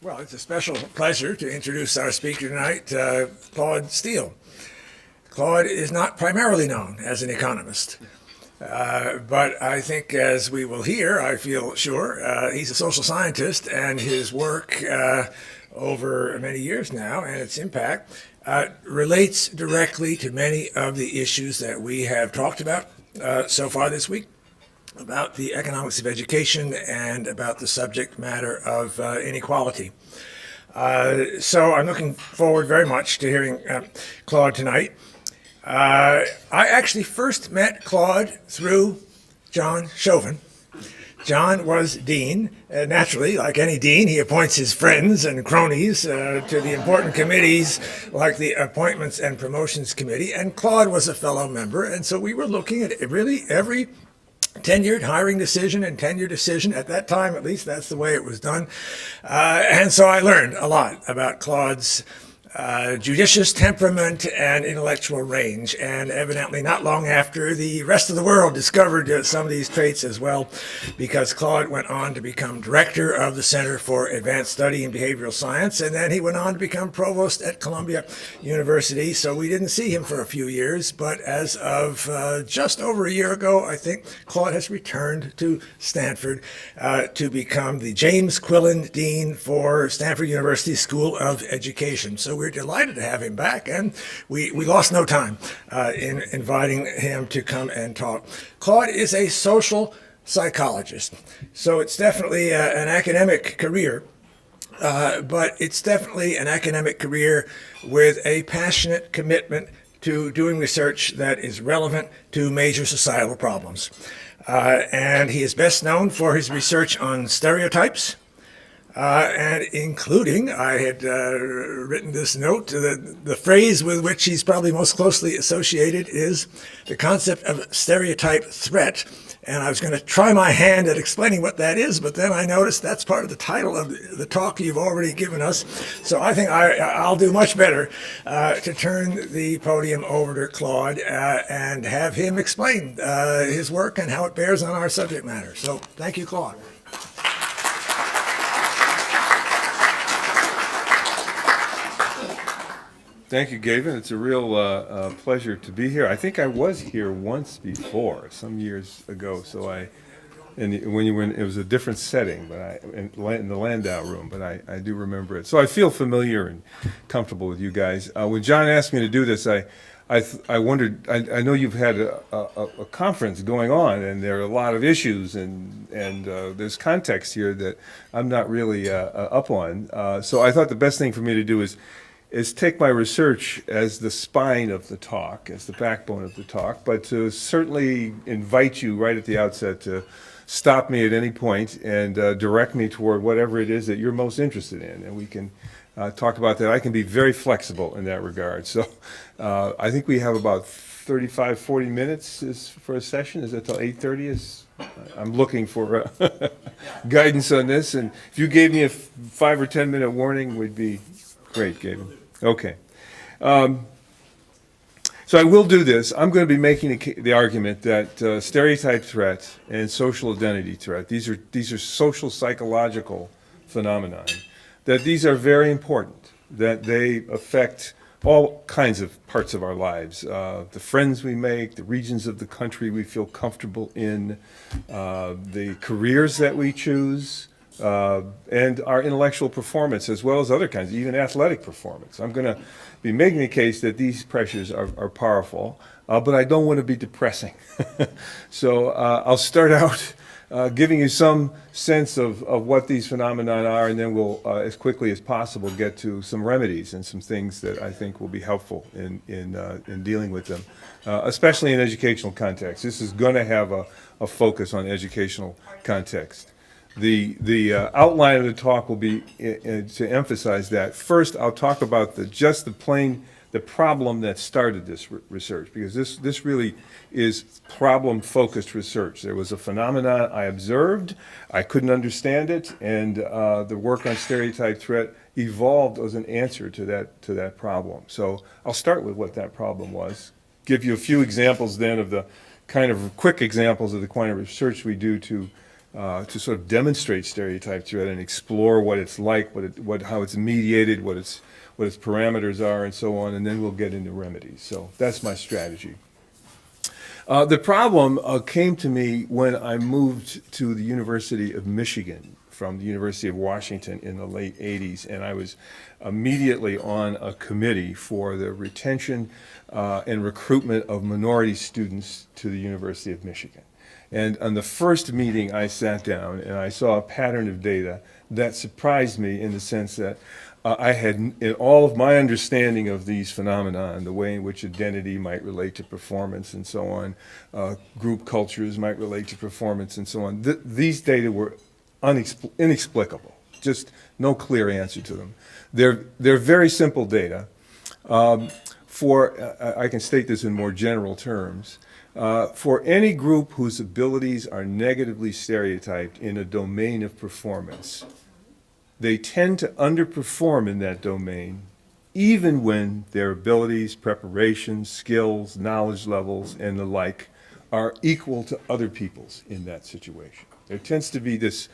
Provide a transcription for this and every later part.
Well, it's a special pleasure to introduce our speaker tonight, Claude Steele. Claude is not primarily known as an economist, but I think, as we will hear, I feel sure, he's a social scientist, and his work over many years now and its impact relates directly to many of the issues that we have talked about so far this week, about the economics of education and about the subject matter of inequality. So I'm looking forward very much to hearing Claude tonight. I actually first met Claude through John Chauvin. John was dean. Naturally, like any dean, he appoints his friends and cronies to the important committees like the Appointments and Promotions Committee, and Claude was a fellow member, and so we were looking at really every tenured hiring decision and tenure decision. At that time, at least, that's the way it was done. And so I learned a lot about Claude's judicious temperament and intellectual range, and evidently not long after, the rest of the world discovered some of these traits as well, because Claude went on to become director of the Center for Advanced Study in Behavioral Science, and then he went on to become provost at Columbia University. So we didn't see him for a few years, but as of just over a year ago, I think, Claude has returned to Stanford to become the James Quillen Dean for Stanford University School of Education. So we're delighted to have him back, and we lost no time in inviting him to come and talk. Claude is a social psychologist, so it's definitely an academic career, but it's definitely an academic career with a passionate commitment to doing research that is relevant to major societal problems. And he is best known for his research on stereotypes, and including, I had written this note, the phrase with which he's probably most closely associated is the concept of stereotype threat. And I was going to try my hand at explaining what that is, but then I noticed that's part of the title of the talk you've already given us. So I think I'll do much better to turn the podium over to Claude and have him explain his work and how it bears on our subject matter. So thank you, Claude. Thank you, Gavin. It's a real pleasure to be here. I think I was here once before, some years ago. So when it was a different setting, but in the Landau room. But I do remember it. So I feel familiar and comfortable with you guys. When John asked me to do this, I wondered. I know you've had a conference going on, and there are a lot of issues, and there's context here that I'm not really up on. So I thought the best thing for me to do is take my research as the spine of the talk, as the backbone of the talk, but to certainly invite you right at the outset to stop me at any point and direct me toward whatever it is that you're most interested in, and we can talk about that. I can be very flexible in that regard. So I think we have about 35, 40 minutes for a session. Is that till 8:30? I'm looking for guidance on this, and if you gave me a 5 or 10 minute warning, would be great, Gavin. Okay. So I will do this. I'm going to be making the argument that stereotype threat and social identity threat, these are social psychological phenomenon, that these are very important, that they affect all kinds of parts of our lives, the friends we make, the regions of the country we feel comfortable in, the careers that we choose, and our intellectual performance, as well as other kinds, even athletic performance. I'm going to be making the case that these pressures are powerful, but I don't want to be depressing. So I'll start out giving you some sense of what these phenomena are, and then we'll, as quickly as possible, get to some remedies and some things that I think will be helpful in dealing with them, especially in educational context. This is going to have a focus on educational context. The outline of the talk will be to emphasize that. First, I'll talk about the problem that started this research, because this really is problem-focused research. There was a phenomenon I observed, I couldn't understand it, and the work on stereotype threat evolved as an answer to that problem. So I'll start with what that problem was, give you a few examples then of the kind of quick examples of the kind of research we do to to sort of demonstrate stereotype threat and explore what it's like, how it's mediated, what its parameters are, and so on, and then we'll get into remedies. So that's my strategy. The problem came to me when I moved to the University of Michigan from the University of Washington in the late 80s, and I was immediately on a committee for the retention and recruitment of minority students to the University of Michigan. And on the first meeting, I sat down and I saw a pattern of data that surprised me in the sense that I had, in all of my understanding of these phenomena and the way in which identity might relate to performance and so on, group cultures might relate to performance and so on, these data were inexplicable, just no clear answer to them. They're very simple data. I can state this in more general terms. For any group whose abilities are negatively stereotyped in a domain of performance, they tend to underperform in that domain, even when their abilities, preparations, skills, knowledge levels, and the like are equal to other people's in that situation. There tends to be this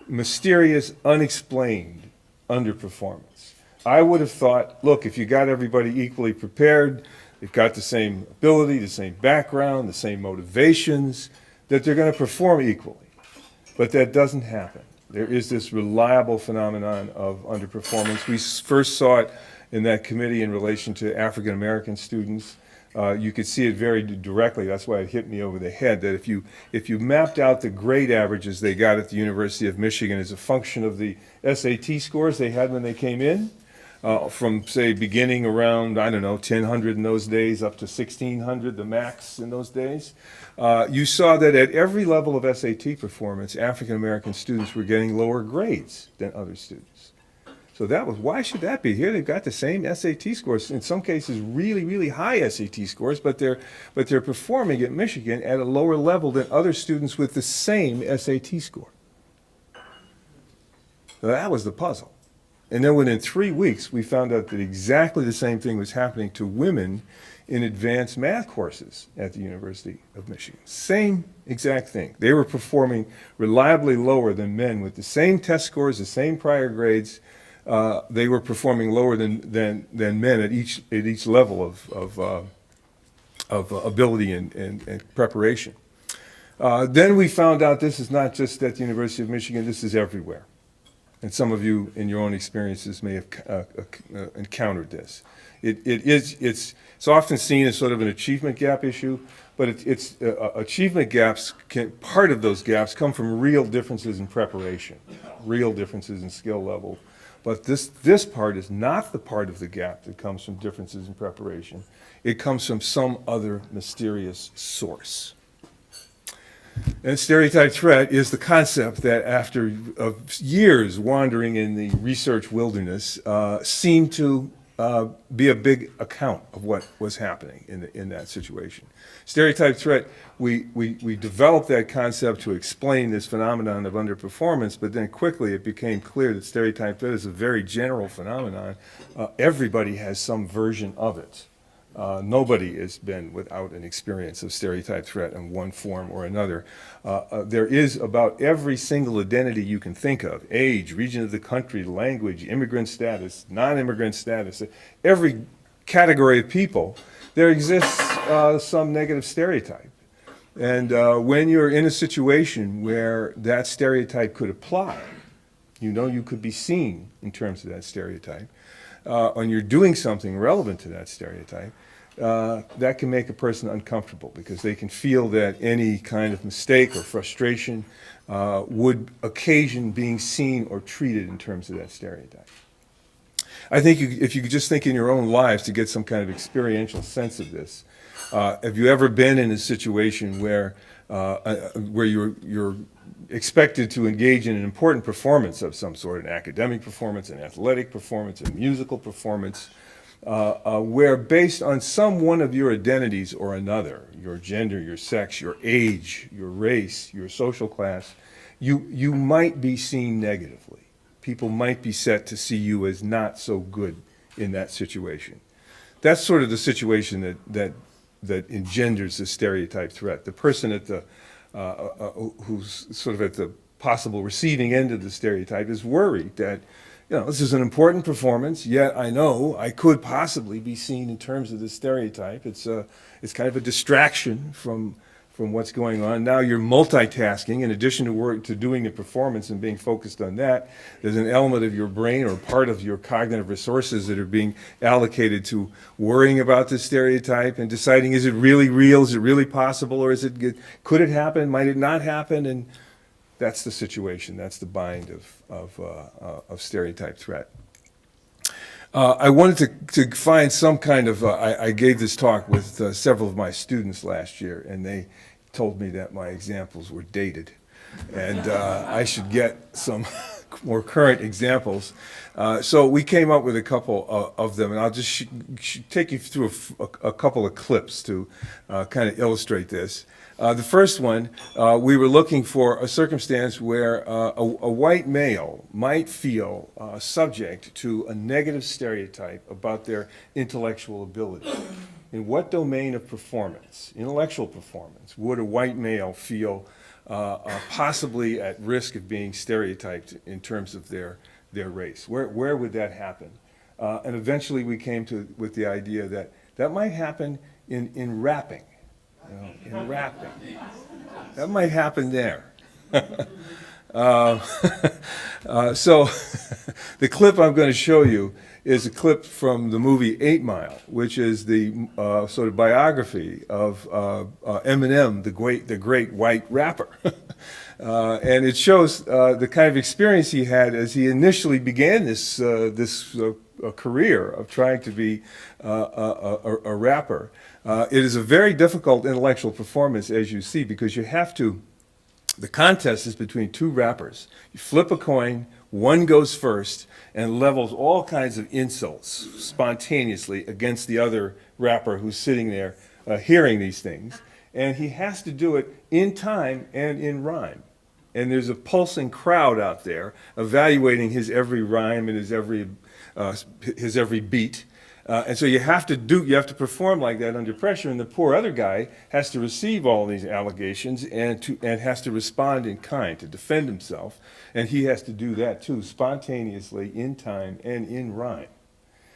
mysterious, unexplained underperformance. I would have thought, look, if you got everybody equally prepared, they've got the same ability, the same background, the same motivations, that they're going to perform equally. But that doesn't happen. There is this reliable phenomenon of underperformance. We first saw it in that committee in relation to African American students. You could see it very directly. That's why it hit me over the head, that if you mapped out the grade averages they got at the University of Michigan as a function of the SAT scores they had when they came in, from, say, beginning around, I don't know, 1,000 in those days up to 1,600, the max in those days, you saw that at every level of SAT performance, African American students were getting lower grades than other students. So that was, why should that be? Here they've got the same SAT scores, in some cases really, really high SAT scores, but they're performing at Michigan at a lower level than other students with the same SAT score. So that was the puzzle. And then within 3 weeks, we found out that exactly the same thing was happening to women in advanced math courses at the University of Michigan. Same exact thing. They were performing reliably lower than men with the same test scores, the same prior grades. They were performing lower than men at each level of ability and preparation. Then we found out this is not just at the University of Michigan, this is everywhere. And some of you, in your own experiences, may have encountered this. It's often seen as sort of an achievement gap issue, but achievement gaps part of those gaps come from real differences in preparation, real differences in skill level. But this part is not the part of the gap that comes from differences in preparation. It comes from some other mysterious source. And stereotype threat is the concept that after years wandering in the research wilderness seemed to be a big account of what was happening in that situation. Stereotype threat, we developed that concept to explain this phenomenon of underperformance, but then quickly it became clear that stereotype threat is a very general phenomenon. Everybody has some version of it. Nobody has been without an experience of stereotype threat in one form or another. There is about every single identity you can think of: age, region of the country, language, immigrant status, non-immigrant status, every category of people, there exists some negative stereotype. And when you're in a situation where that stereotype could apply, you know you could be seen in terms of that stereotype, and you're doing something relevant to that stereotype, that can make a person uncomfortable because they can feel that any kind of mistake or frustration would occasion being seen or treated in terms of that stereotype. I think if you could just think in your own lives to get some kind of experiential sense of this, have you ever been in a situation where you're expected to engage in an important performance of some sort, an academic performance, an athletic performance, a musical performance, where based on some one of your identities or another, your gender, your sex, your age, your race, your social class, you might be seen negatively. People might be set to see you as not so good in that situation. That's sort of the situation that engenders the stereotype threat. The person at the who's sort of at the possible receiving end of the stereotype is worried that, this is an important performance, yet I know I could possibly be seen in terms of the stereotype. It's kind of a distraction from what's going on. Now you're multitasking. In addition to doing the performance and being focused on that, there's an element of your brain or part of your cognitive resources that are being allocated to worrying about the stereotype and deciding, is it really real? Is it really possible? Or could it happen? Might it not happen? And that's the situation. That's the bind of stereotype threat. I wanted to find some kind of, I gave this talk with several of my students last year, and they told me that my examples were dated, and I should get some more current examples. So we came up with a couple of them, and I'll just take you through a couple of clips to kind of illustrate this. The first one, we were looking for a circumstance where a white male might feel subject to a negative stereotype about their intellectual ability. In what domain of performance, intellectual performance, would a white male feel possibly at risk of being stereotyped in terms of their race? Where would that happen? And eventually we came with the idea that might happen in rapping. In rapping. That might happen there. So the clip I'm going to show you is a clip from the movie 8 Mile, which is the sort of biography of Eminem, the great white rapper. And it shows the kind of experience he had as he initially began this career of trying to be a rapper. It is a very difficult intellectual performance, as you see, because the contest is between two rappers. You flip a coin, one goes first, and levels all kinds of insults spontaneously against the other rapper who's sitting there hearing these things. And he has to do it in time and in rhyme. And there's a pulsing crowd out there evaluating his every rhyme and his every beat. And so you have to perform like that under pressure, and the poor other guy has to receive all these allegations and has to respond in kind to defend himself, and he has to do that too, spontaneously, in time, and in rhyme.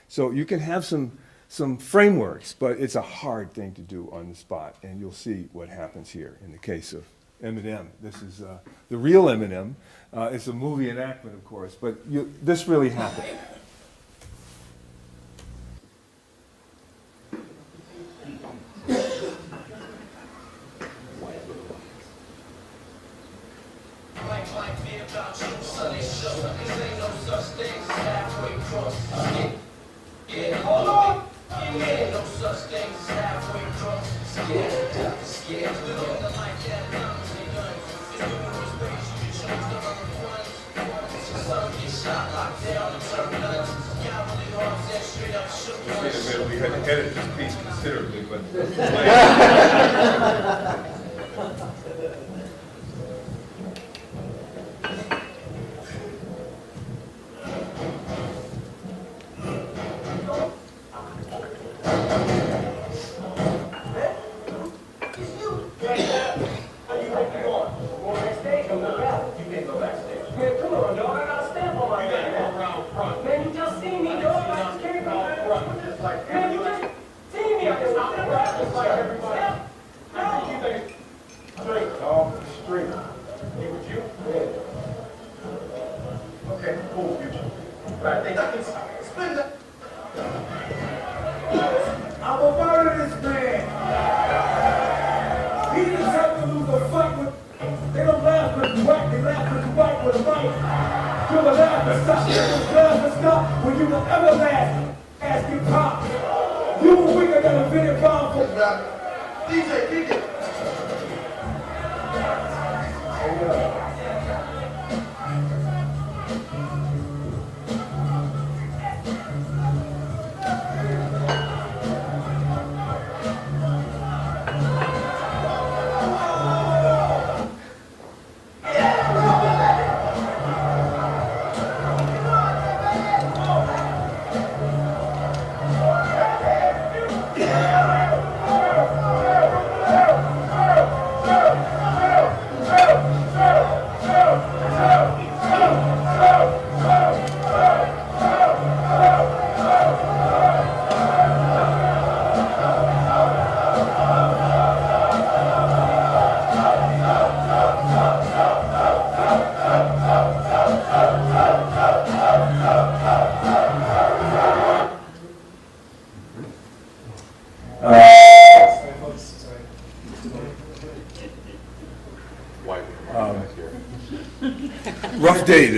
So you can have some frameworks, but it's a hard thing to do on the spot, and you'll see what happens here in the case of Eminem. This is the real Eminem. It's a movie enactment, of course, but this really happened. We had to edit this piece considerably, but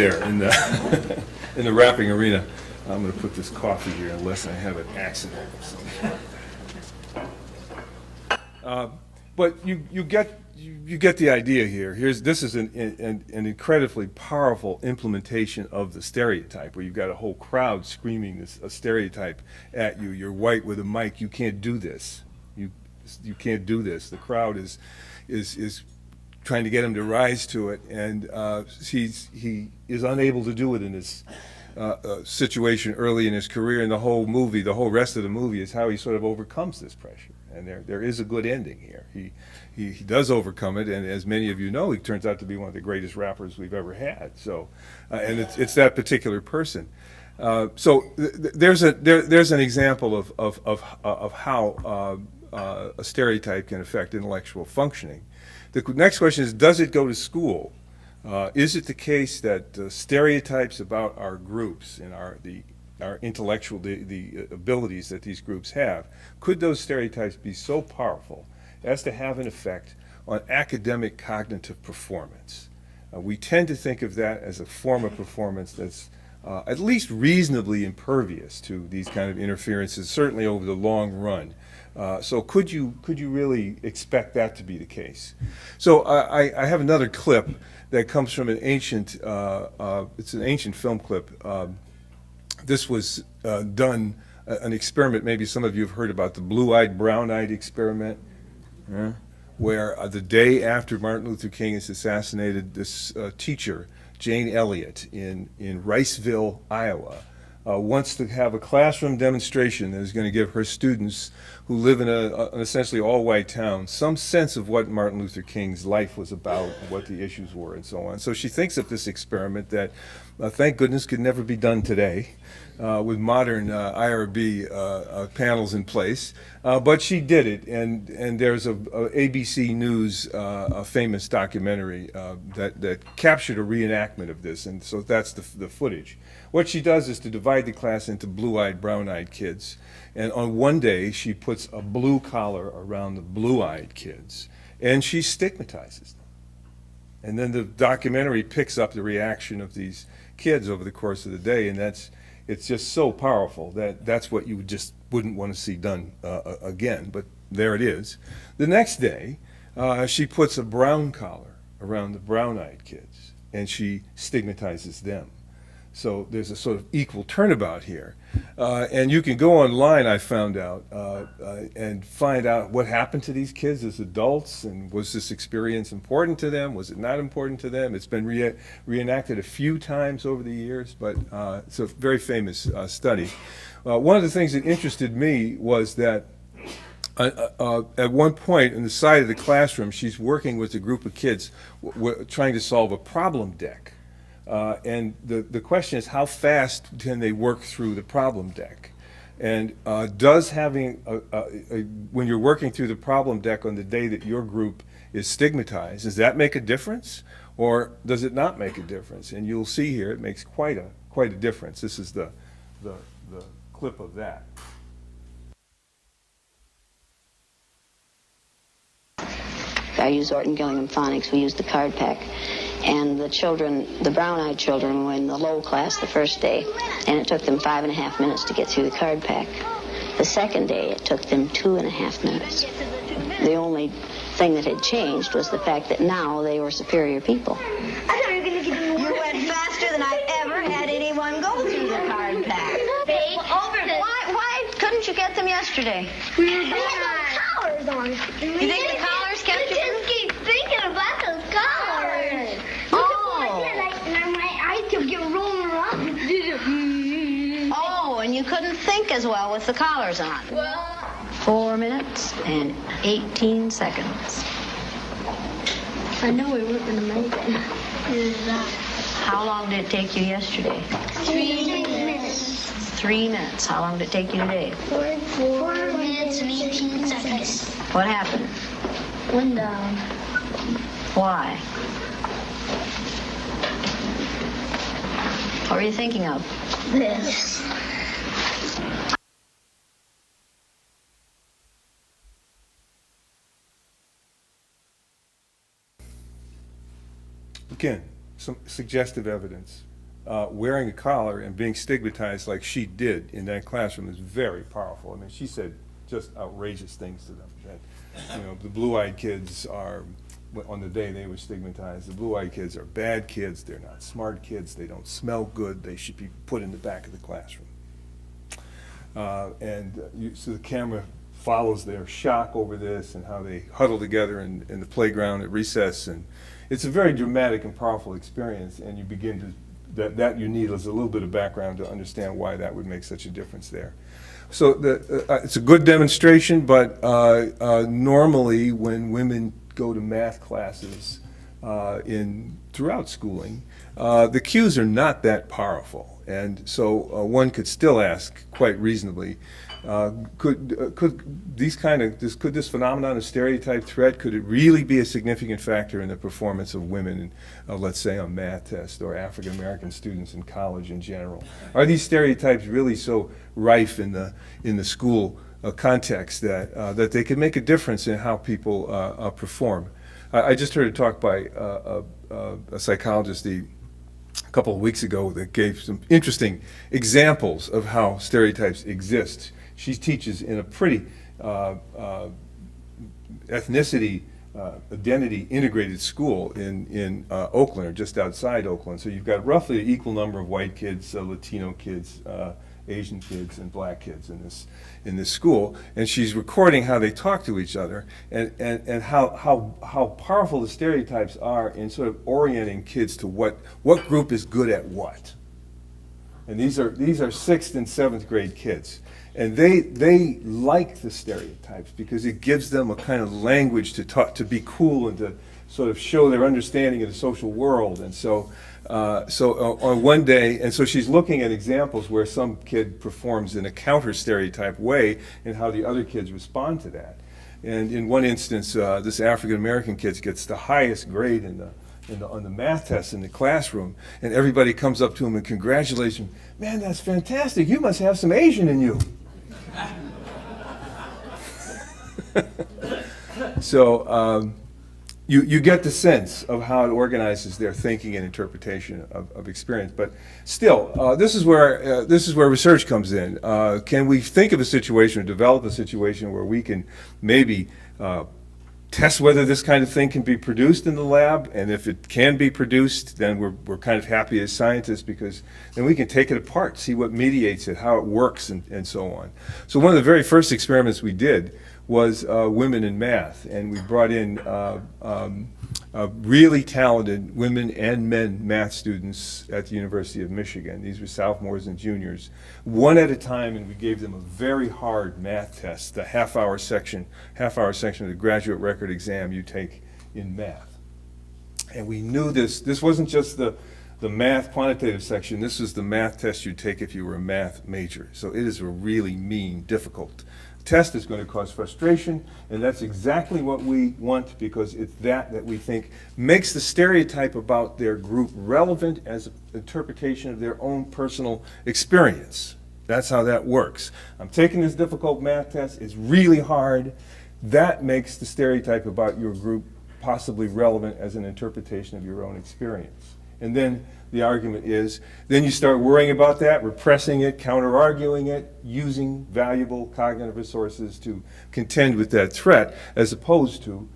there in the in the rapping arena. I'm going to put this coffee here unless I have an accident or something. But you get the idea here. This is an incredibly powerful implementation of the stereotype, where you've got a whole crowd screaming a stereotype at you. You're white with a mic. You can't do this. You can't do this. The crowd is trying to get him to rise to it, and he is unable to do it in this situation early in his career. And the whole movie, the whole rest of the movie, is how he sort of overcomes this pressure. And there is a good ending here. He does overcome it, and as many of you know, he turns out to be one of the greatest rappers we've ever had. So, and it's that particular person. There's an example of how a stereotype can affect intellectual functioning. The next question is, does it go to school? Is it the case that stereotypes about our groups and our intellectual, the abilities that these groups have, could those stereotypes be so powerful as to have an effect on academic cognitive performance? We tend to think of that as a form of performance that's at least reasonably impervious to these kind of interferences, certainly over the long run. So could you really expect that to be the case? So I have another clip that comes from it's an ancient film clip. This was done, an experiment, maybe some of you have heard about the blue-eyed, brown-eyed experiment, where the day after Martin Luther King is assassinated, this teacher, Jane Elliott, in Riceville, Iowa, wants to have a classroom demonstration that is going to give her students who live in an essentially all-white town some sense of what Martin Luther King's life was about, what the issues were, and so on. So she thinks of this experiment that, thank goodness, could never be done today with modern IRB panels in place. But she did it, and there's a ABC News a famous documentary that captured a reenactment of this, and so that's the footage. What she does is to divide the class into blue-eyed, brown-eyed kids, and on one day she puts a blue collar around the blue-eyed kids, and she stigmatizes them. And then the documentary picks up the reaction of these kids over the course of the day, and it's just so powerful that's what you just wouldn't want to see done again, but there it is. The next day, she puts a brown collar around the brown-eyed kids, and she stigmatizes them. So there's a sort of equal turnabout here. And you can go online, I found out, and find out what happened to these kids as adults, and was this experience important to them? Was it not important to them? It's been reenacted a few times over the years, but it's a very famous study. One of the things that interested me was that at one point in the side of the classroom, she's working with a group of kids trying to solve a problem deck. And the question is, how fast can they work through the problem deck? And does having, when you're working through the problem deck on the day that your group is stigmatized, does that make a difference? Or does it not make a difference? And you'll see here, it makes quite a difference. This is the clip of that. I use Orton Gillingham Phonics. We use the card pack. And the children, the brown-eyed children, were in the low class the first day, and it took them 5.5 minutes to get through the card pack. The second day, it took them 2.5 minutes. The only thing that had changed was the fact that now they were superior people. You went faster than I've ever had anyone go through the card pack. Why couldn't you get them yesterday? We had those collars on. You think the collars kept you? I just keep thinking about those collars. And my eyes kept getting rolling around. Oh, and you couldn't think as well with the collars on. Well, 4 minutes and 18 seconds. I know we weren't going to make it. How long did it take you yesterday? 3 minutes. 3 minutes. How long did it take you today? 4 minutes and 18 seconds. What happened? One down. Why? What were you thinking of? This. Again, some suggestive evidence. wearing a collar and being stigmatized like she did in that classroom is very powerful. I mean, she said just outrageous things to them. That, you know, the blue-eyed kids are, on the day they were stigmatized, the blue-eyed kids are bad kids, they're not smart kids, they don't smell good, they should be put in the back of the classroom. So the camera follows their shock over this and how they huddle together in the playground at recess, and it's a very dramatic and powerful experience, and you begin to, that you need is a little bit of background to understand why that would make such a difference there. So it's a good demonstration, but normally when women go to math classes throughout schooling, the cues are not that powerful. And so one could still ask quite reasonably, could this phenomenon of stereotype threat, could it really be a significant factor in the performance of women, let's say on math tests, or African American students in college in general? Are these stereotypes really so rife in the school context that they can make a difference in how people perform? I just heard a talk by a psychologist a couple of weeks ago that gave some interesting examples of how stereotypes exist. She teaches in a pretty ethnicity, identity integrated school in Oakland, or just outside Oakland. So you've got roughly an equal number of white kids, Latino kids, Asian kids, and black kids in this school, and she's recording how they talk to each other, and how powerful the stereotypes are in sort of orienting kids to what group is good at what. And these are 6th and 7th grade kids, and they like the stereotypes because it gives them a kind of language to talk, to be cool, and to sort of show their understanding of the social world. And so on one day, and so she's looking at examples where some kid performs in a counter stereotype way and how the other kids respond to that. And in one instance, this African American kid gets the highest grade on the math test in the classroom, and everybody comes up to him and congratulates him. Man, that's fantastic! You must have some Asian in you. So. You get the sense of how it organizes their thinking and interpretation of experience. But still, this is where research comes in. Can we think of a situation or develop a situation where we can maybe test whether this kind of thing can be produced in the lab? And if it can be produced, then we're kind of happy as scientists, because then we can take it apart, see what mediates it, how it works, and so on. So one of the very first experiments we did was women in math, and we brought in really talented women and men math students at the University of Michigan. These were sophomores and juniors, one at a time, and we gave them a very hard math test, the half-hour section of the graduate record exam you take in math. And we knew this wasn't just the math quantitative section, this was the math test you'd take if you were a math major. So it is a really mean, difficult test. Is going to cause frustration, and that's exactly what we want, because it's that we think makes the stereotype about their group relevant as an interpretation of their own personal experience. That's how that works. I'm taking this difficult math test, it's really hard. That makes the stereotype about your group possibly relevant as an interpretation of your own experience. And then the argument is, then you start worrying about that, repressing it, counter-arguing it, using valuable cognitive resources to contend with that threat, as opposed to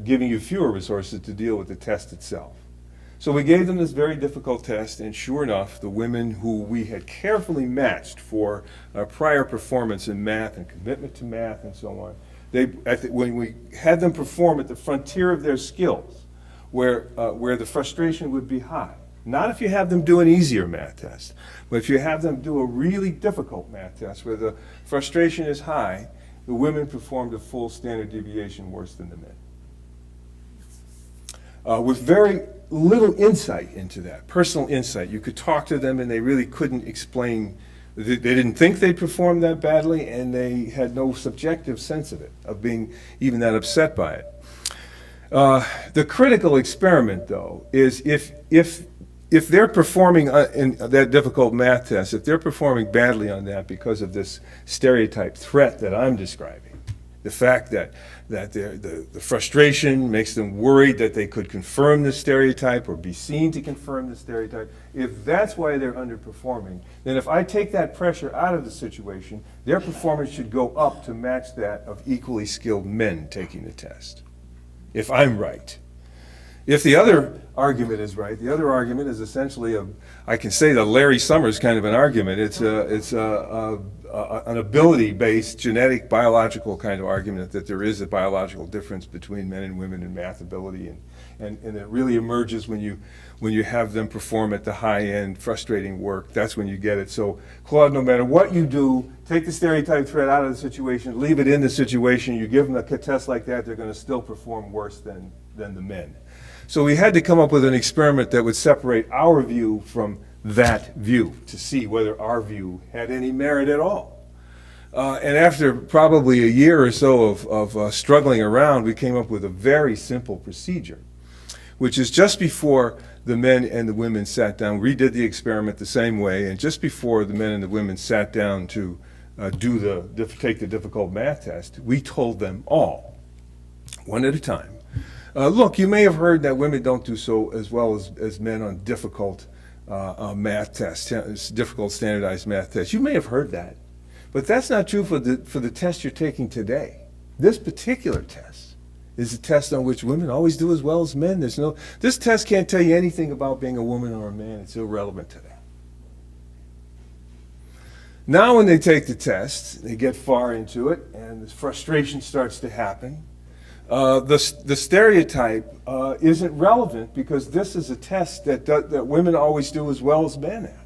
giving you fewer resources to deal with the test itself. So we gave them this very difficult test, and sure enough, the women who we had carefully matched for prior performance in math and commitment to math and so on, when we had them perform at the frontier of their skills, where the frustration would be high. Not if you have them do an easier math test, but if you have them do a really difficult math test where the frustration is high, the women performed a full standard deviation worse than the men. With very little insight into that, personal insight. You could talk to them and they really couldn't explain. They didn't think they'd performed that badly, and they had no subjective sense of it, of being even that upset by it. The critical experiment, though, is if they're performing in that difficult math test, if they're performing badly on that because of this stereotype threat that I'm describing, The fact that the frustration makes them worried that they could confirm the stereotype or be seen to confirm the stereotype. If that's why they're underperforming, then if I take that pressure out of the situation, their performance should go up to match that of equally skilled men taking the test. If I'm right. If the other argument is right, the other argument is essentially I can say the Larry Summers kind of an argument. It's an ability-based, genetic, biological kind of argument that there is a biological difference between men and women in math ability, and it really emerges when you have them perform at the high-end, frustrating work. That's when you get it. So, Claude, no matter what you do, take the stereotype threat out of the situation, leave it in the situation, you give them a test like that, they're going to still perform worse than the men. So we had to come up with an experiment that would separate our view from that view to see whether our view had any merit at all. And after probably a year or so of struggling around, we came up with a very simple procedure, which is just before the men and the women sat down, we did the experiment the same way, and just before the men and the women sat down to take the difficult math test, we told them all, one at a time, look, you may have heard that women don't do so as well as men on difficult math tests, difficult standardized math tests. You may have heard that, but that's not true for the test you're taking today. This particular test is a test on which women always do as well as men. This test can't tell you anything about being a woman or a man. It's irrelevant to them. Now when they take the test, they get far into it, and this frustration starts to happen. The stereotype isn't relevant because this is a test that women always do as well as men at.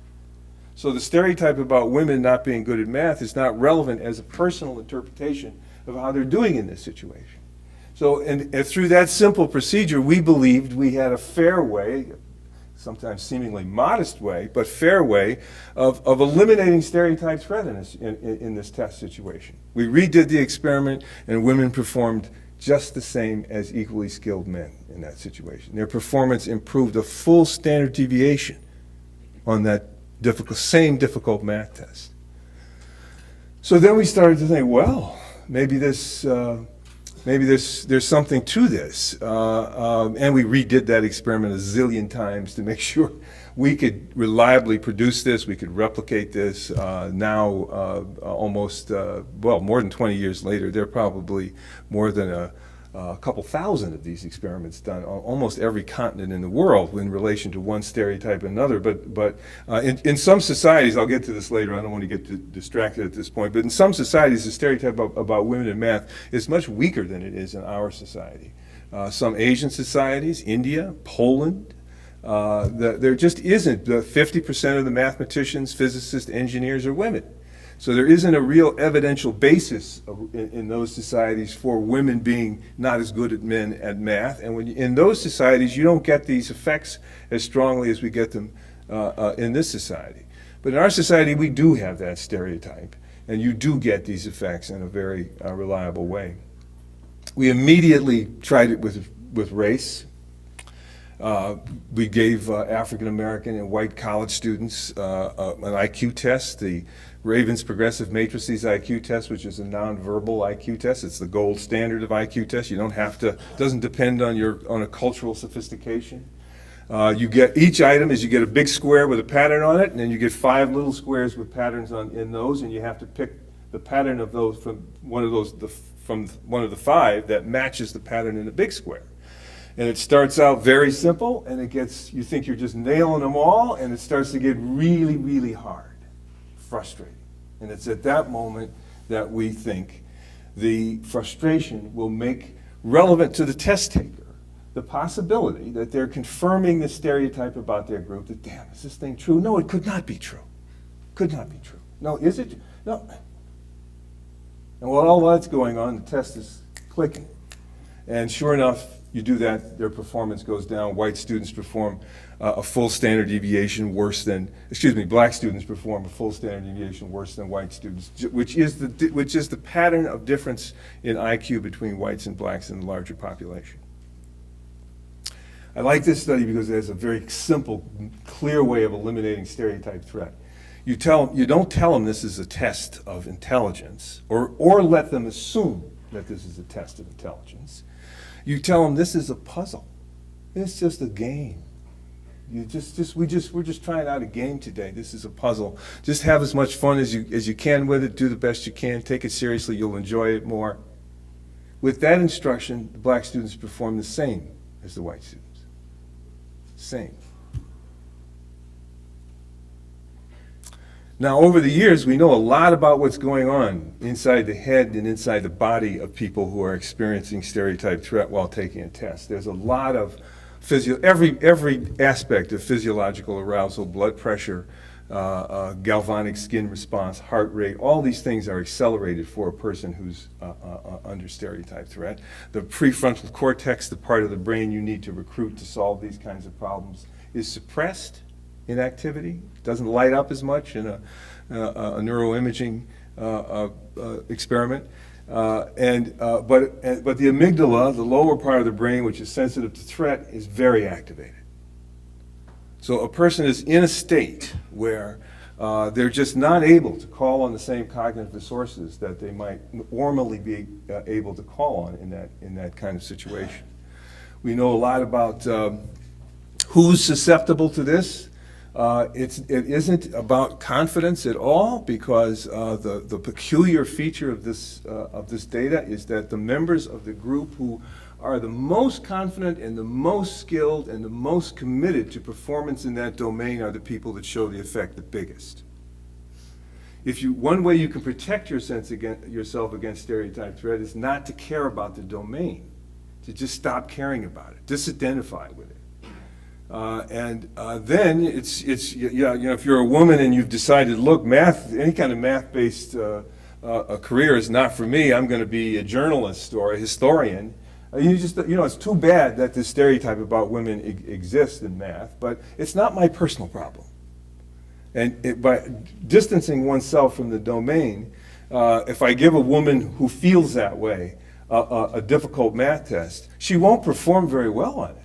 So the stereotype about women not being good at math is not relevant as a personal interpretation of how they're doing in this situation. So and through that simple procedure, we believed we had a fair way, sometimes seemingly modest way, but fair way of eliminating stereotype threat in this test situation. We redid the experiment, and women performed just the same as equally skilled men in that situation. Their performance improved a full standard deviation on that same difficult math test. So then we started to think, well, maybe there's something to this, and we redid that experiment a zillion times to make sure we could reliably produce this, we could replicate this. Now, almost, more than 20 years later, there are probably more than a couple thousand of these experiments done on almost every continent in the world in relation to one stereotype and another. But in some societies, I'll get to this later, I don't want to get distracted at this point, but in some societies, the stereotype about women in math is much weaker than it is in our society. Some Asian societies, India, Poland, there just isn't. 50% of the mathematicians, physicists, engineers are women. So there isn't a real evidential basis in those societies for women being not as good as men at math. And in those societies, you don't get these effects as strongly as we get them in this society. But in our society, we do have that stereotype, and you do get these effects in a very reliable way. We immediately tried it with race. We gave African American and white college students an IQ test, the Raven's Progressive Matrices IQ test, which is a nonverbal IQ test. It's the gold standard of IQ tests. You don't have to, doesn't depend on a cultural sophistication. You get, each item is you get a big square with a pattern on it, and then you get 5 little squares with patterns in those, and you have to pick the pattern of those from one of the 5 that matches the pattern in the big square. And it starts out very simple, and you think you're just nailing them all, and it starts to get really, really hard, frustrating. And it's at that moment that we think the frustration will make relevant to the test taker the possibility that they're confirming the stereotype about their group, that, damn, is this thing true? No, it could not be true. Could not be true. No, is it? No. And while all that's going on, the test is clicking. And sure enough, you do that, their performance goes down. White students perform a full standard deviation worse than, black students perform a full standard deviation worse than white students, which is the pattern of difference in IQ between whites and blacks in the larger population. I like this study because it has a very simple, clear way of eliminating stereotype threat. You don't tell them this is a test of intelligence, or let them assume that this is a test of intelligence. You tell them this is a puzzle. It's just a game. We're just trying out a game today. This is a puzzle. Just have as much fun as you can with it. Do the best you can. Take it seriously. You'll enjoy it more. With that instruction, the black students perform the same as the white students. Same. Now, over the years, we know a lot about what's going on inside the head and inside the body of people who are experiencing stereotype threat while taking a test. There's a lot of every aspect of physiological arousal, blood pressure, galvanic skin response, heart rate, all these things are accelerated for a person who's under stereotype threat. The prefrontal cortex, the part of the brain you need to recruit to solve these kinds of problems, is suppressed in activity. It doesn't light up as much in a neuroimaging experiment. But the amygdala, the lower part of the brain, which is sensitive to threat, is very activated. So a person is in a state where they're just not able to call on the same cognitive resources that they might normally be able to call on in that kind of situation. We know a lot about who's susceptible to this. It isn't about confidence at all, because the peculiar feature of this data is that the members of the group who are the most confident and the most skilled and the most committed to performance in that domain are the people that show the effect the biggest. One way you can protect yourself against stereotype threat is not to care about the domain, to just stop caring about it, disidentify with it. Then if you're a woman and you've decided, look, math, any kind of math-based career is not for me. I'm going to be a journalist or a historian. It's too bad that this stereotype about women exists in math, but it's not my personal problem. And by distancing oneself from the domain, if I give a woman who feels that way a difficult math test, she won't perform very well on it.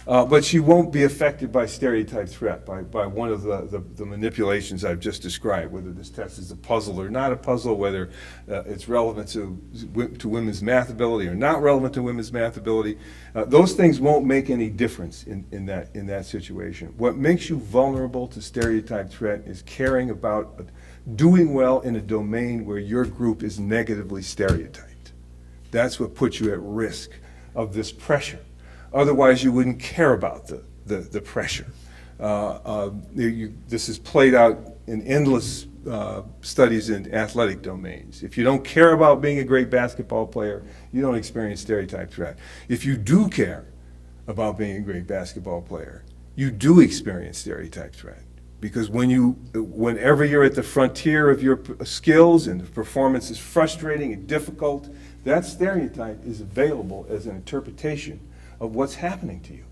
But she won't be affected by stereotype threat, by one of the manipulations I've just described, whether this test is a puzzle or not a puzzle, whether it's relevant to women's math ability or not relevant to women's math ability. Those things won't make any difference in that situation. What makes you vulnerable to stereotype threat is caring about doing well in a domain where your group is negatively stereotyped. That's what puts you at risk of this pressure. Otherwise, you wouldn't care about the pressure. This is played out in endless studies in athletic domains. If you don't care about being a great basketball player, you don't experience stereotype threat. If you do care about being a great basketball player, you do experience stereotype threat. Because whenever you're at the frontier of your skills and the performance is frustrating and difficult, that stereotype is available as an interpretation of what's happening to you.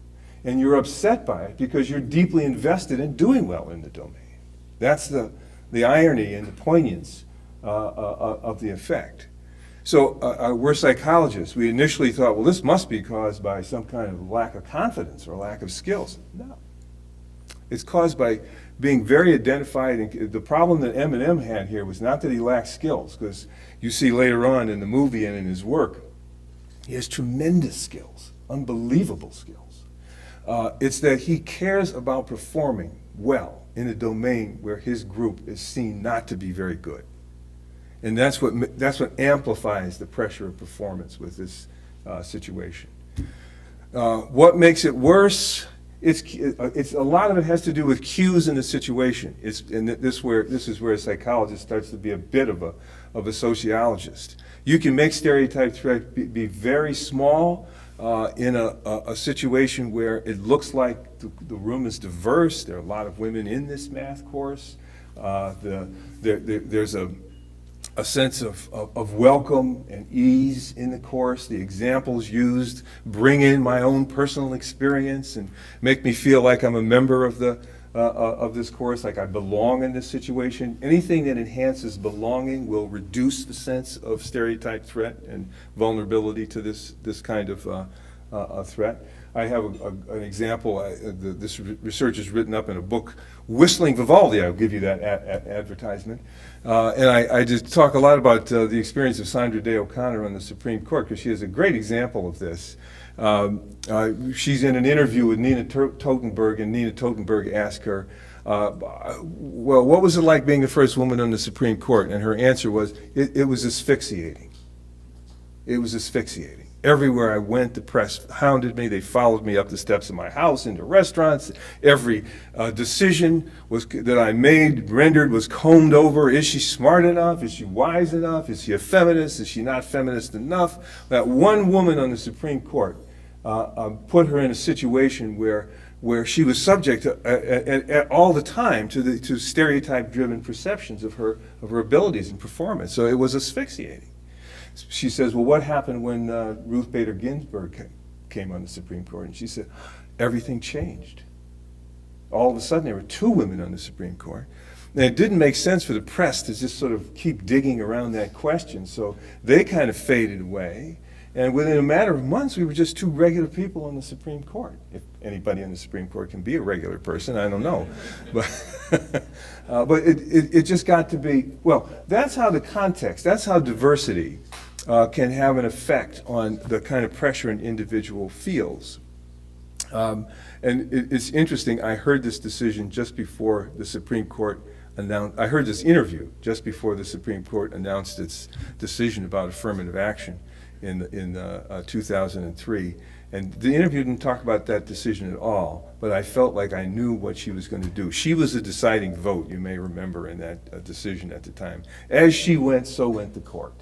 And you're upset by it because you're deeply invested in doing well in the domain. That's the irony and the poignance of the effect. So we're psychologists. We initially thought, well, this must be caused by some kind of lack of confidence or lack of skills. No. It's caused by being very identified. And the problem that Eminem had here was not that he lacked skills, because you see later on in the movie and in his work, he has tremendous skills. Unbelievable skills. It's that he cares about performing well in a domain where his group is seen not to be very good. And that's what amplifies the pressure of performance with this situation. What makes it worse? It's a lot of it has to do with cues in the situation. This is where a psychologist starts to be a bit of a sociologist. You can make stereotype threat be very small. In a situation where it looks like the room is diverse, there are a lot of women in this math course, there's a sense of welcome and ease in the course. The examples used bring in my own personal experience and make me feel like I'm a member of this course, like I belong in this situation. Anything that enhances belonging will reduce the sense of stereotype threat and vulnerability to this kind of threat. I have an example. This research is written up in a book, Whistling Vivaldi. I'll give you that advertisement. And I just talk a lot about the experience of Sandra Day O'Connor on the Supreme Court, because she is a great example of this. She's in an interview with Nina Totenberg, and Nina Totenberg asked her, well, what was it like being the first woman on the Supreme Court? And her answer was, it was asphyxiating. It was asphyxiating. Everywhere I went, the press hounded me. They followed me up the steps of my house into restaurants. Every decision that I rendered was combed over. Is she smart enough? Is she wise enough? Is she a feminist? Is she not feminist enough? That one woman on the Supreme Court put her in a situation where she was subject to, all the time to stereotype-driven perceptions of her abilities and performance. So it was asphyxiating. She says, well, what happened when Ruth Bader Ginsburg came on the Supreme Court? And she said, everything changed. All of a sudden, there were two women on the Supreme Court. And it didn't make sense for the press to just sort of keep digging around that question. So they kind of faded away. And within a matter of months, we were just two regular people on the Supreme Court. If anybody on the Supreme Court can be a regular person, I don't know. But it just got to be, well, that's how the context, that's how diversity can have an effect on the kind of pressure an individual feels. And it's interesting, I heard this decision just before the Supreme Court announced, I heard this interview just before the Supreme Court announced its decision about affirmative action in 2003. And the interview didn't talk about that decision at all, but I felt like I knew what she was going to do. She was the deciding vote, you may remember, in that decision at the time. As she went, so went the court.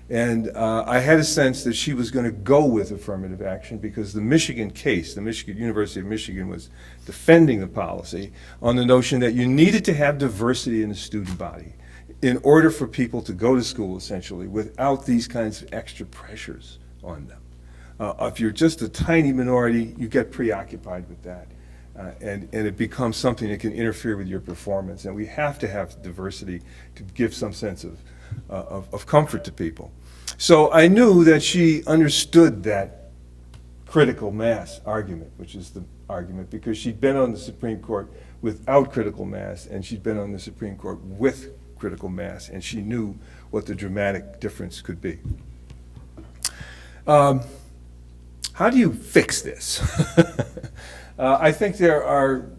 And I had a sense that she was going to go with affirmative action because the Michigan case, the University of Michigan was defending the policy on the notion that you needed to have diversity in the student body in order for people to go to school, essentially, without these kinds of extra pressures on them. If you're just a tiny minority, you get preoccupied with that. And it becomes something that can interfere with your performance. And we have to have diversity to give some sense of comfort to people. So I knew that she understood that critical mass argument, which is the argument, because she'd been on the Supreme Court without critical mass, and she'd been on the Supreme Court with critical mass, and she knew what the dramatic difference could be. How do you fix this? I think there are,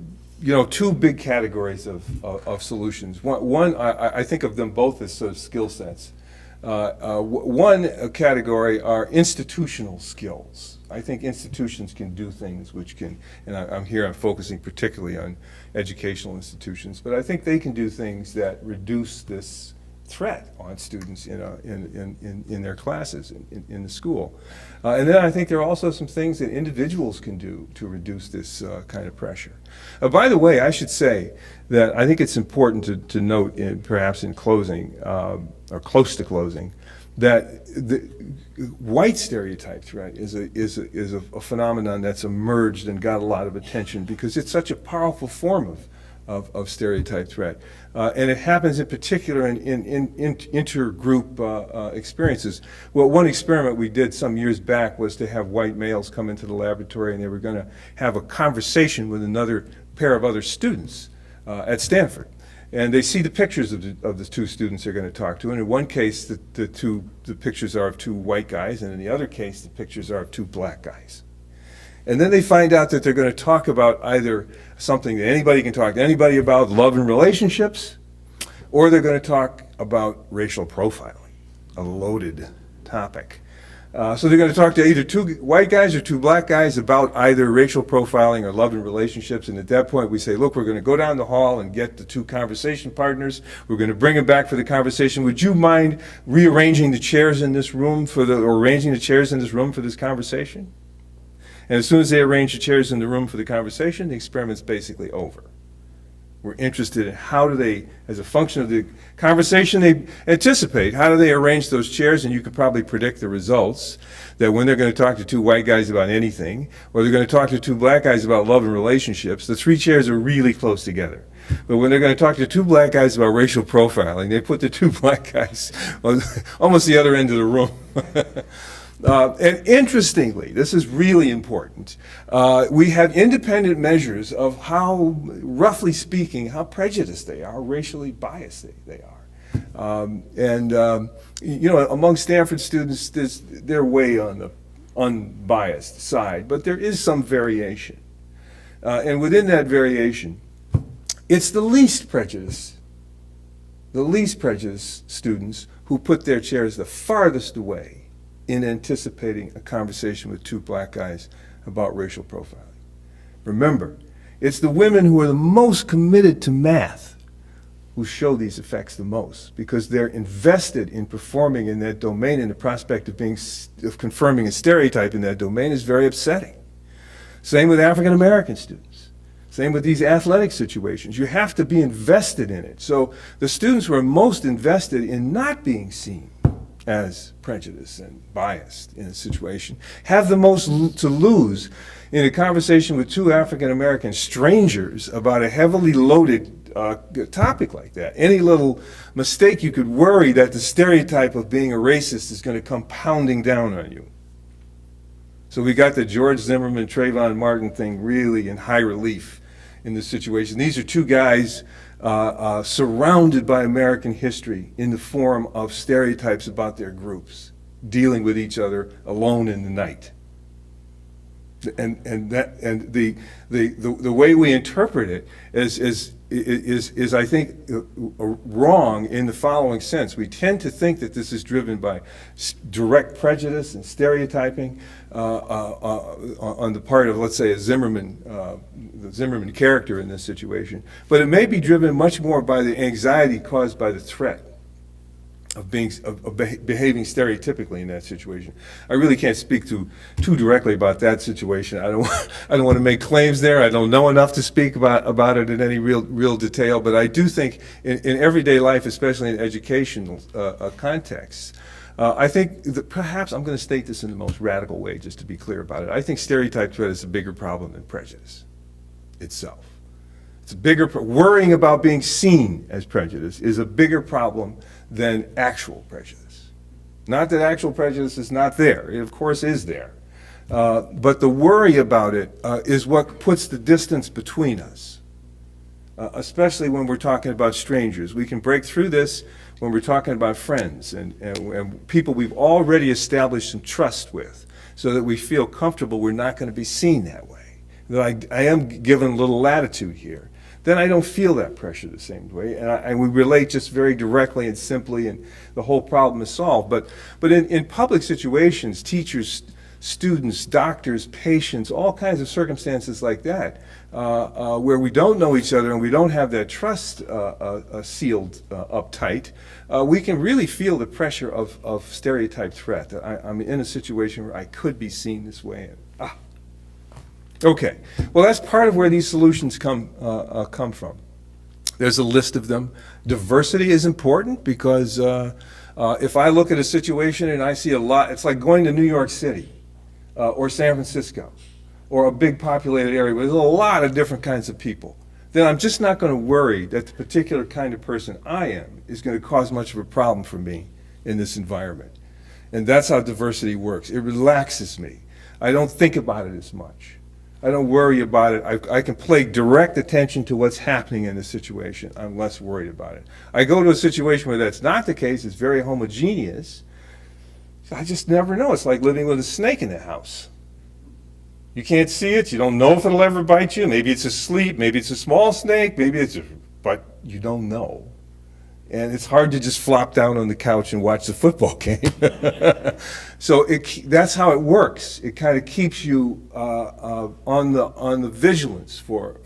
two big categories of solutions. One, I think of them both as sort of skill sets. One category are institutional skills. I think institutions can do things which can, and I'm focusing particularly on educational institutions, but I think they can do things that reduce this threat on students in their classes, in the school. And then I think there are also some things that individuals can do to reduce this kind of pressure. By the way, I should say that I think it's important to note, perhaps in closing, or close to closing, that the white stereotype threat is a phenomenon that's emerged and got a lot of attention because it's such a powerful form of stereotype threat. And it happens in particular in intergroup experiences. Well, one experiment we did some years back was to have white males come into the laboratory, and they were going to have a conversation with another pair of other students at Stanford. And they see the pictures of the two students they're going to talk to. And in one case, the pictures are of two white guys, and in the other case, the pictures are of two black guys. And then they find out that they're going to talk about either something that anybody can talk to anybody about, love and relationships, or they're going to talk about racial profiling, a loaded topic. So they're going to talk to either two white guys or two black guys about either racial profiling or love and relationships. And at that point, we say, look, we're going to go down the hall and get the two conversation partners. We're going to bring them back for the conversation. Would you mind rearranging the chairs in this room or arranging the chairs in this room for this conversation? And as soon as they arrange the chairs in the room for the conversation, the experiment's basically over. We're interested in how do they, as a function of the conversation they anticipate, how do they arrange those chairs? And you could probably predict the results, that when they're going to talk to two white guys about anything, or they're going to talk to two black guys about love and relationships, the three chairs are really close together. But when they're going to talk to two black guys about racial profiling, they put the two black guys on almost the other end of the room. And interestingly, this is really important, we have independent measures of how, roughly speaking, how prejudiced they are, racially biased they are. You know, among Stanford students, they're way on the unbiased side, but there is some variation. And within that variation, it's the least prejudiced students who put their chairs the farthest away in anticipating a conversation with two black guys about racial profiling. Remember, it's the women who are the most committed to math who show these effects the most, because they're invested in performing in that domain, and the prospect of confirming a stereotype in that domain is very upsetting. Same with African American students. Same with these athletic situations. You have to be invested in it. So the students who are most invested in not being seen as prejudiced and biased in a situation have the most to lose in a conversation with two African American strangers about a heavily loaded topic like that. Any little mistake, you could worry that the stereotype of being a racist is going to come pounding down on you. So we got the George Zimmerman, Trayvon Martin thing really in high relief in this situation. These are two guys surrounded by American history in the form of stereotypes about their groups, dealing with each other alone in the night. And the way we interpret it is I think wrong in the following sense. We tend to think that this is driven by direct prejudice and stereotyping on the part of, let's say, a Zimmerman, the Zimmerman character in this situation, but it may be driven much more by the anxiety caused by the threat of behaving stereotypically in that situation. I really can't speak too directly about that situation. I don't want to make claims there. I don't know enough to speak about it in any real detail. But I do think in everyday life, especially in educational contexts, I think that perhaps I'm going to state this in the most radical way, just to be clear about it. I think stereotype threat is a bigger problem than prejudice itself. It's a bigger worrying about being seen as prejudice is a bigger problem than actual prejudice. Not that actual prejudice is not there. It, of course, is there. But the worry about it is what puts the distance between us, especially when we're talking about strangers. We can break through this when we're talking about friends and people we've already established some trust with, so that we feel comfortable we're not going to be seen that way. That I am given a little latitude here. Then I don't feel that pressure the same way, and we relate just very directly and simply, and the whole problem is solved. But in public situations, teachers, students, doctors, patients, all kinds of circumstances like that, where we don't know each other and we don't have that trust sealed up tight, we can really feel the pressure of stereotype threat. That I'm in a situation where I could be seen this way. And, Okay, well, that's part of where these solutions come from. There's a list of them. Diversity is important because if I look at a situation and I see a lot, it's like going to New York City or San Francisco or a big populated area where there's a lot of different kinds of people. Then I'm just not going to worry that the particular kind of person I am is going to cause much of a problem for me in this environment. And that's how diversity works. It relaxes me. I don't think about it as much. I don't worry about it. I can pay direct attention to what's happening in the situation. I'm less worried about it. I go to a situation where that's not the case, it's very homogeneous. I just never know. It's like living with a snake in the house. You can't see it. You don't know if it'll ever bite you. Maybe it's asleep. Maybe it's a small snake. But you don't know. And it's hard to just flop down on the couch and watch the football game. So that's how it works. It kind of keeps you on the vigilance for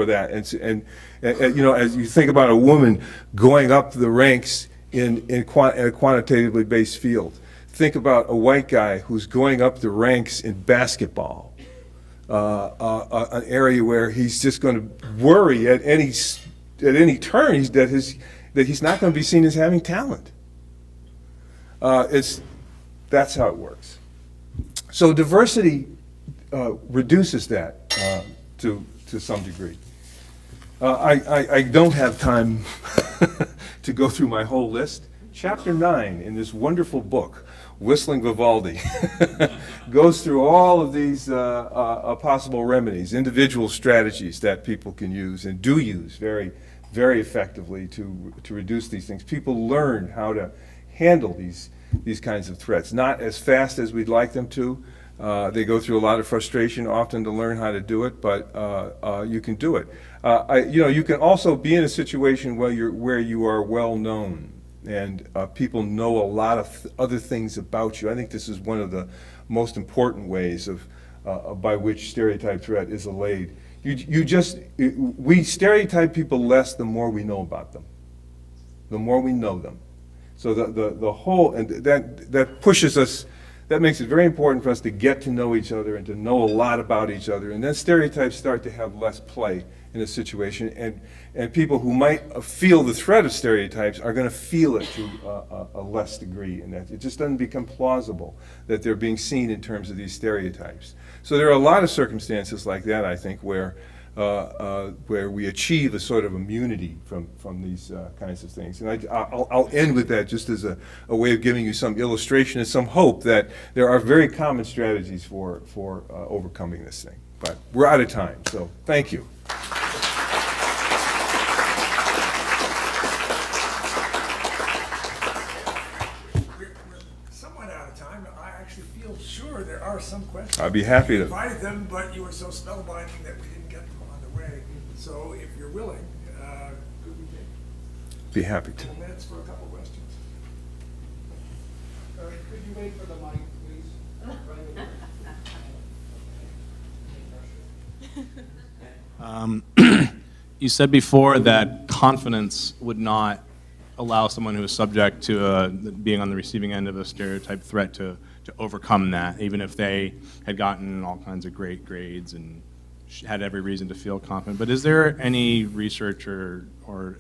that. And you know, as you think about a woman going up the ranks in a quantitatively based field, think about a white guy who's going up the ranks in basketball, an area where he's just going to worry at any turn that he's not going to be seen as having talent. That's how it works. So diversity reduces that to some degree. I don't have time to go through my whole list. Chapter 9 in this wonderful book, Whistling Vivaldi, goes through all of these possible remedies, individual strategies that people can use and do use very, very effectively to reduce these things. People learn how to handle these kinds of threats, not as fast as we'd like them to. They go through a lot of frustration often to learn how to do it, but you can do it. You can also be in a situation where you are well known and people know a lot of other things about you. I think this is one of the most important ways by which stereotype threat is allayed. We stereotype people less the more we know about them, the more we know them. So the whole, and that pushes us, that makes it very important for us to get to know each other and to know a lot about each other. And then stereotypes start to have less play in a situation. And people who might feel the threat of stereotypes are going to feel it to a less degree. And that it just doesn't become plausible that they're being seen in terms of these stereotypes. So there are a lot of circumstances like that, I think, where we achieve a sort of immunity from these kinds of things. And I'll end with that just as a way of giving you some illustration and some hope that there are very common strategies for overcoming this thing. But we're out of time, so thank you. We're somewhat out of time. I actually feel sure there are some questions. I'd be happy We to. invited them, but you were so spellbinding that we didn't get them on the way. So if you're willing, could we take Be happy a to. couple minutes for a couple questions? Could you wait for the mic, please? You said before that confidence would not allow someone who is subject to being on the receiving end of a stereotype threat to overcome that, even if they had gotten all kinds of great grades and had every reason to feel confident. But is there any research or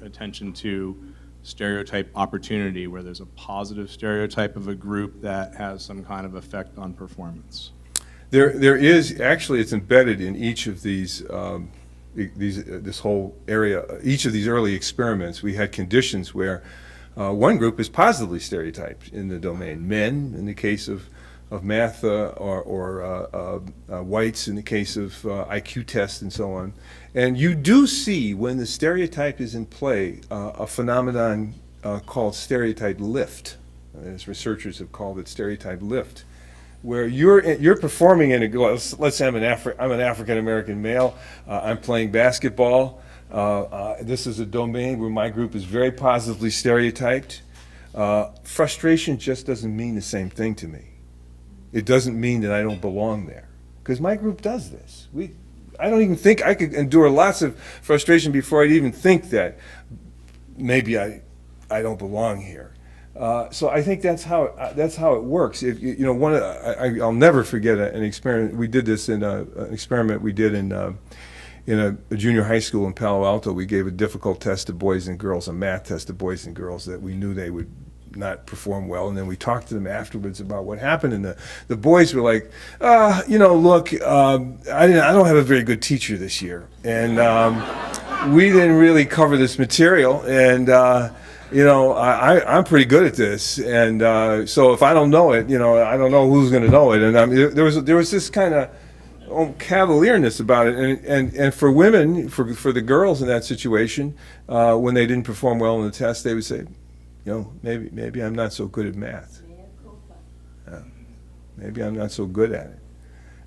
attention to stereotype opportunity where there's a positive stereotype of a group that has some kind of effect on performance? There is, actually, it's embedded in each of these, this whole area, each of these early experiments. We had conditions where one group is positively stereotyped in the domain. Men, in the case of math, or whites in the case of IQ tests and so on. And you do see, when the stereotype is in play, a phenomenon called stereotype lift. As researchers have called it, stereotype lift, where you're performing in a, let's say I'm an African-American male, I'm playing basketball, this is a domain where my group is very positively stereotyped. Frustration just doesn't mean the same thing to me. It doesn't mean that I don't belong there, because my group does this. I don't even think I could endure lots of frustration before I'd even think that maybe I don't belong here. So I think that's how it works. I'll never forget an experiment. We did this in an experiment we did in a junior high school in Palo Alto. We gave a difficult test to boys and girls, a math test to boys and girls that we knew they would not perform well, and then we talked to them afterwards about what happened, and the boys were like, look, I don't have a very good teacher this year, and we didn't really cover this material, and I'm pretty good at this, and so if I don't know it, I don't know who's going to know it. And there was this kind of cavalierness about it, and for women, for the girls in that situation, when they didn't perform well in the test, they would say, maybe I'm not so good at math. Maybe I'm not so good at it.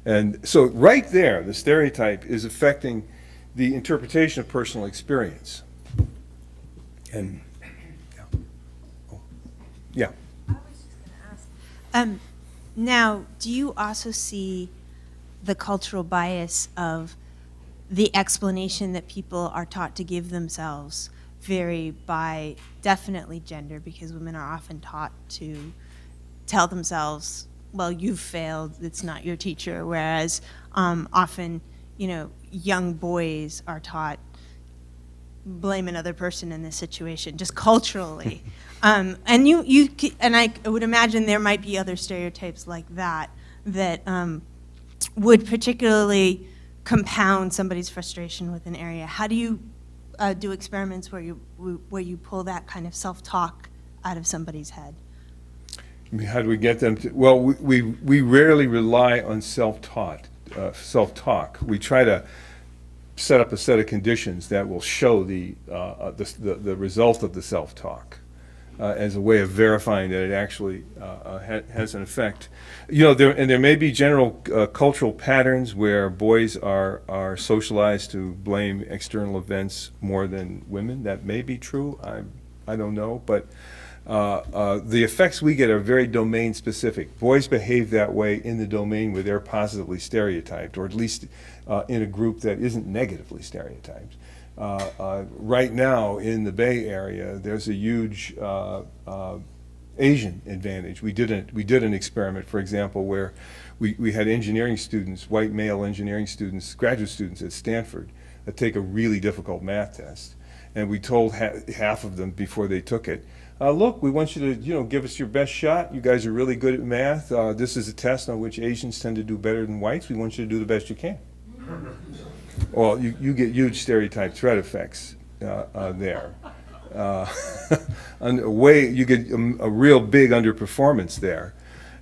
And so right there, the stereotype is affecting the interpretation of personal experience. And yeah. I was just going to ask. Now, do you also see the cultural bias of the explanation that people are taught to give themselves vary by definitely gender, because women are often taught to tell themselves, well, you've failed, it's not your teacher, whereas often, young boys are taught blame another person in this situation, just culturally. And I would imagine there might be other stereotypes like that would particularly compound somebody's frustration with an area. How do you do experiments where you pull that kind of self-talk out of somebody's head? I mean, how do we get them to, well, we rarely rely on self-talk. We try to set up a set of conditions that will show the result of the self-talk as a way of verifying that it actually has an effect. You know, there may be general cultural patterns where boys are socialized to blame external events more than women. That may be true. I don't know, but the effects we get are very domain specific. Boys behave that way in the domain where they're positively stereotyped, or at least in a group that isn't negatively stereotyped. Right now in the Bay Area, there's a huge Asian advantage. We did an experiment, for example, where we had engineering students, white male engineering students, graduate students at Stanford, that take a really difficult math test. And we told half of them before they took it, look, we want you to, give us your best shot. You guys are really good at math. This is a test on which Asians tend to do better than whites. We want you to do the best you can. Well, you get huge stereotype threat effects there. You get a real big underperformance there.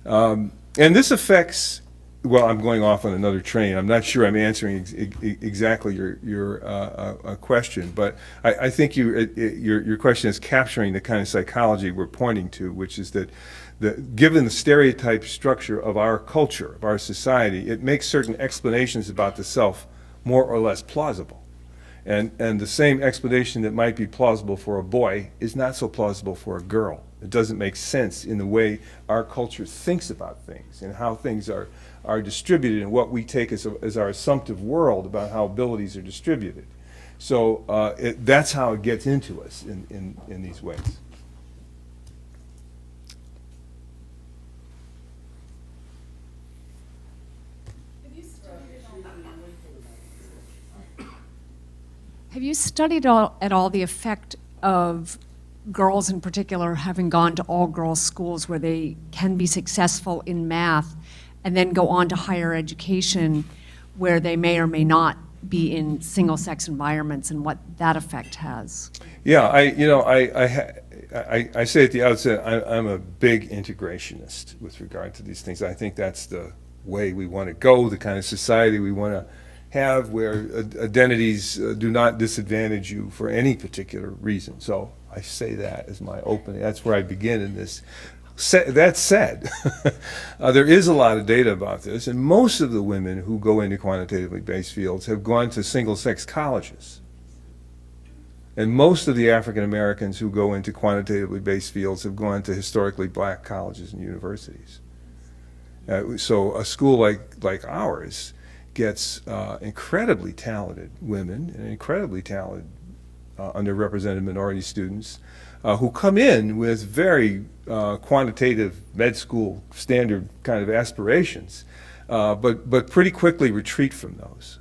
And this affects, well, I'm going off on another train. I'm not sure I'm answering exactly your question, but I think your question is capturing the kind of psychology we're pointing to, which is that given the stereotype structure of our culture, of our society, it makes certain explanations about the self more or less plausible. And the same explanation that might be plausible for a boy is not so plausible for a girl. It doesn't make sense in the way our culture thinks about things and how things are distributed and what we take as our assumptive world about how abilities are distributed. So that's how it gets into us in these ways. Have you studied at all the effect of girls in particular having gone to all-girls schools where they can be successful in math and then go on to higher education where they may or may not be in single-sex environments, and what that effect has? Yeah, I say at the outset, I'm a big integrationist with regard to these things. I think that's the way we want to go, the kind of society we want to have, where identities do not disadvantage you for any particular reason. So I say that as my opening. That's where I begin in this. That said, there is a lot of data about this, and most of the women who go into quantitatively based fields have gone to single-sex colleges. And most of the African Americans who go into quantitatively based fields have gone to historically black colleges and universities. So a school like ours gets incredibly talented women and incredibly talented underrepresented minority students who come in with very quantitative med school standard kind of aspirations, but pretty quickly retreat from those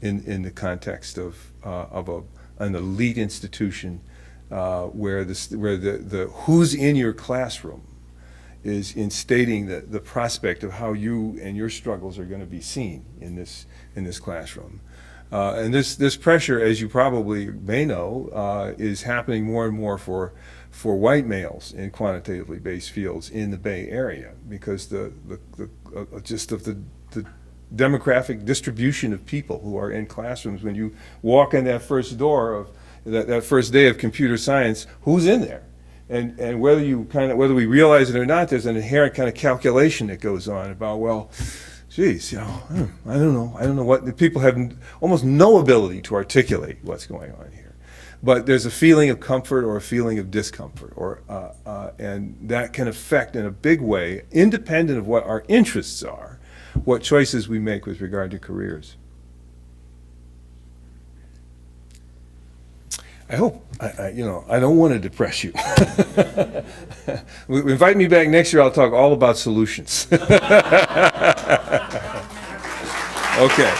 in the context of an elite institution where the who's in your classroom is instating the prospect of how you and your struggles are going to be seen in this classroom. And this pressure, as you probably may know, is happening more and more for white males in quantitatively based fields in the Bay Area, because the demographic distribution of people who are in classrooms. When you walk in that first door of that first day of computer science, who's in there? And whether we realize it or not, there's an inherent kind of calculation that goes on about, well, geez, I don't know what people have almost no ability to articulate what's going on here, but there's a feeling of comfort or a feeling of discomfort, and that can affect in a big way, independent of what our interests are, what choices we make with regard to careers. I hope, I don't want to depress you. Invite me back next year, I'll talk all about solutions. Okay.